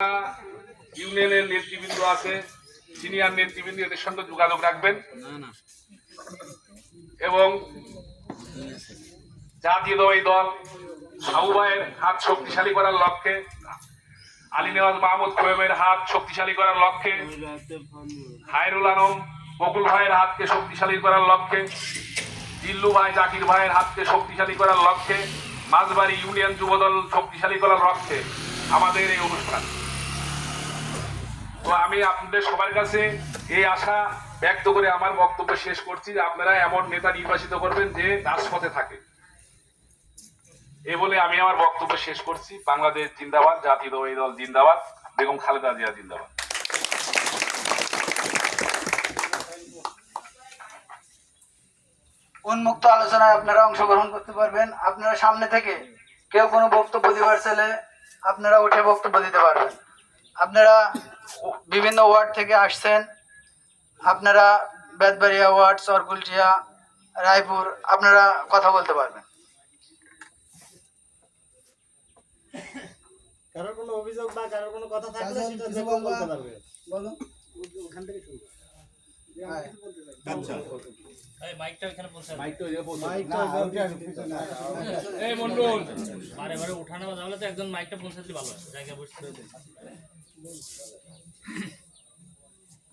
ইউনিয়নের নেতৃবৃন্দ আছে, সিনিয়র নেতৃবৃন্দ, এদের সঙ্গে যোগাযোগ রাখবেন এবং জাতীয়তাবাদী দল আবু ভাইয়ের হাত শক্তিশালী করার লক্ষ্যে, আলী নেওয়াজ মাহমুদ খোয়েমের হাত শক্তিশালী করার লক্ষ্যে, খায়রুল আলম বকুল ভাইয়ের হাতকে শক্তিশালী করার লক্ষ্যে, জিল্লু ভাই জাকির ভাইয়ের হাতকে শক্তিশালী করার লক্ষ্যে, মাঝবাড়ি ইউনিয়ন যুবদল শক্তিশালী করার লক্ষ্যে আমাদের এই অনুষ্ঠান। তো আমি আপনাদের সবার কাছে এই আশা ব্যক্ত করে আমার বক্তব্য শেষ করছি যে আপনারা এমন নেতা নির্বাচিত করবেন যে রাজপথে থাকে। এই বলে আমি আমার বক্তব্য শেষ করছি। বাংলাদেশ জিন্দাবাদ, জাতীয়তাবাদী দল জিন্দাবাদ, বেগম খালেদা জিয়া জিন্দাবাদ। উন্মুক্ত আলোচনায় আপনারা অংশগ্রহণ করতে পারবেন। আপনারা সামনে থেকে কেউ কোনো বক্তব্য দেওয়ার চাইলে আপনারা উঠে বক্তব্য দিতে পারবেন। আপনারা বিভিন্ন ওয়ার্ড থেকে আসছেন, আপনারা বেতবাড়িয়া ওয়ার্ড, চরকুলটিয়া, রায়পুর, আপনারা কথা বলতে পারবেন। কারোর কোনো অভিযোগ বা কারোর কোনো কথা থাকলে সেটা যে কেউ বলতে পারবে। বলো, ওখান থেকে শুরু করো। আচ্ছা, এই মাইকটা ওখানে পৌঁছে দাও। মাইকটা ওই পৌঁছে মাইকটা এই মন্ডল বারে বারে উঠানো যাবে তো, একজন মাইকটা পৌঁছে দিলে ভালো হয়, জায়গা বসতে হবে।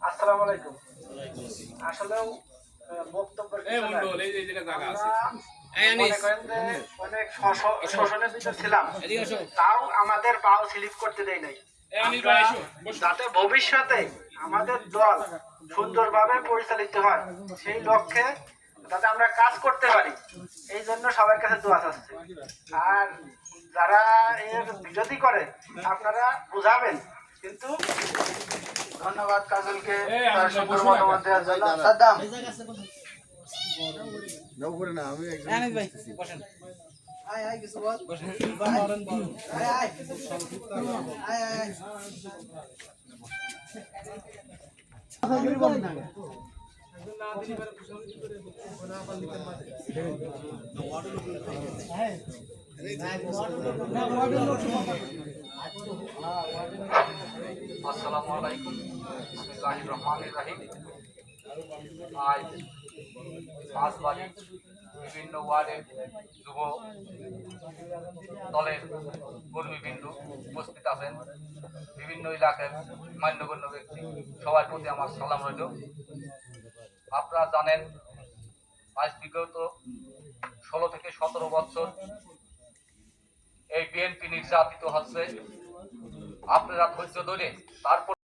আসসালামু আলাইকুম। আসলেও বক্তব্যের এই মন্ডল এই যে জায়গা জায়গা আছে, এই আনিস অনেক শোষণের ভিতর ছিলাম, এদিকে আসো। তাও আমাদের পাও স্লিপ করতে দেয় নাই। এই আনিস ভাই এসো, বসো। যাতে ভবিষ্যতে আমাদের দল সুন্দরভাবে পরিচালিত হয় সেই লক্ষ্যে যাতে আমরা কাজ করতে পারি, এই জন্য সবার কাছে দোয়া চাচ্ছি। আর যারা এর বিরোধী করে আপনারা বুঝাবেন, কিন্তু ধন্যবাদ কাজলকে তার সুন্দর মতামত দেওয়ার জন্য। সাদ্দাম, নাও করে না, আমি একজন আয় আয় কিছু বল। আয় আয় আয় আয়। আসসালামু আলাইকুম, বিসমিল্লাহির রহমানির রহিম। আজ মাঝবাড়ির বিভিন্ন ওয়ার্ডের যুব দলের কর্মীবৃন্দ উপস্থিত আছেন, বিভিন্ন এলাকার মান্যগণ্য ব্যক্তি, সবার প্রতি আমার সালাম রইল। আপনারা জানেন আজ বিগত 16 থেকে 17 বছর এই বিএনপি নির্যাতিত হচ্ছে। আপনারা ধৈর্য ধরে তারপর